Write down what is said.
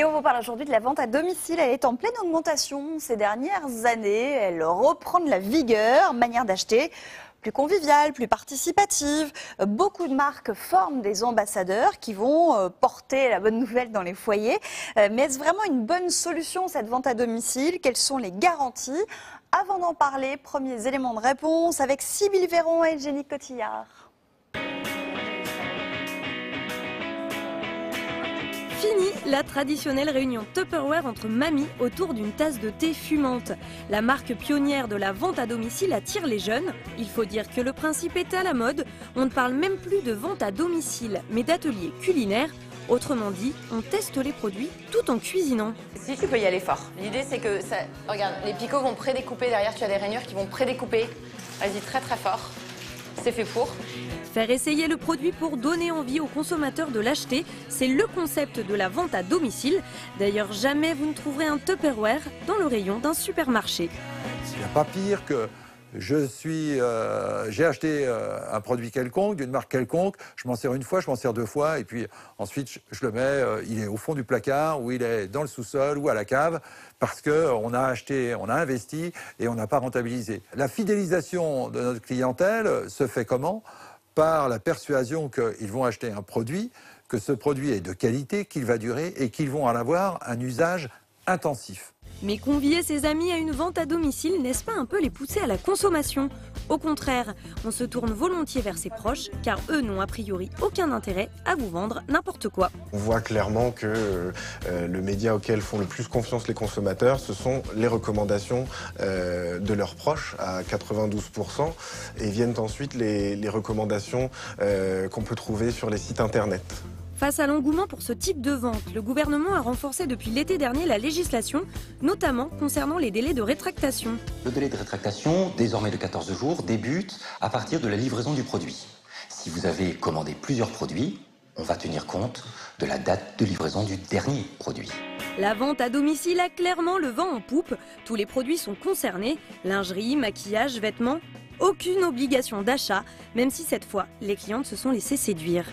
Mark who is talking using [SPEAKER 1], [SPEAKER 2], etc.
[SPEAKER 1] Et on vous parle aujourd'hui de la vente à domicile. Elle est en pleine augmentation ces dernières années. Elle reprend de la vigueur, manière d'acheter plus conviviale, plus participative. Beaucoup de marques forment des ambassadeurs qui vont porter la bonne nouvelle dans les foyers. Mais est-ce vraiment une bonne solution cette vente à domicile? Quelles sont les garanties? Avant d'en parler, premiers éléments de réponse avec Sybille Véron et Jenny Cotillard.
[SPEAKER 2] Fini la traditionnelle réunion Tupperware entre mamies autour d'une tasse de thé fumante. La marque pionnière de la vente à domicile attire les jeunes. Il faut dire que le principe est à la mode. On ne parle même plus de vente à domicile, mais d'ateliers culinaires. Autrement dit, on teste les produits tout en cuisinant.
[SPEAKER 3] Si tu peux y aller fort. L'idée c'est que, regarde, les picots vont prédécouper, derrière tu as des rainures qui vont prédécouper. Vas-y, très très fort. C'est fait pour.
[SPEAKER 2] Faire essayer le produit pour donner envie aux consommateurs de l'acheter, c'est le concept de la vente à domicile. D'ailleurs, jamais vous ne trouverez un Tupperware dans le rayon d'un supermarché.
[SPEAKER 4] Il n'y a pas pire que j'ai acheté un produit quelconque, d'une marque quelconque, je m'en sers une fois, je m'en sers deux fois, et puis ensuite je le mets, il est au fond du placard, ou il est dans le sous-sol, ou à la cave, parce qu'on a acheté, on a investi, et on n'a pas rentabilisé. La fidélisation de notre clientèle se fait comment ? Par la persuasion qu'ils vont acheter un produit, que ce produit est de qualité, qu'il va durer, et qu'ils vont en avoir un usage intensif.
[SPEAKER 2] Mais convier ses amis à une vente à domicile, n'est-ce pas un peu les pousser à la consommation? Au contraire, on se tourne volontiers vers ses proches, car eux n'ont a priori aucun intérêt à vous vendre n'importe quoi.
[SPEAKER 5] On voit clairement que le média auquel font le plus confiance les consommateurs, ce sont les recommandations de leurs proches à 92%, et viennent ensuite les recommandations qu'on peut trouver sur les sites internet.
[SPEAKER 2] Face à l'engouement pour ce type de vente, le gouvernement a renforcé depuis l'été dernier la législation, notamment concernant les délais de rétractation.
[SPEAKER 6] Le délai de rétractation, désormais de 14 jours, débute à partir de la livraison du produit. Si vous avez commandé plusieurs produits, on va tenir compte de la date de livraison du dernier produit.
[SPEAKER 2] La vente à domicile a clairement le vent en poupe. Tous les produits sont concernés, lingerie, maquillage, vêtements. Aucune obligation d'achat, même si cette fois, les clientes se sont laissées séduire.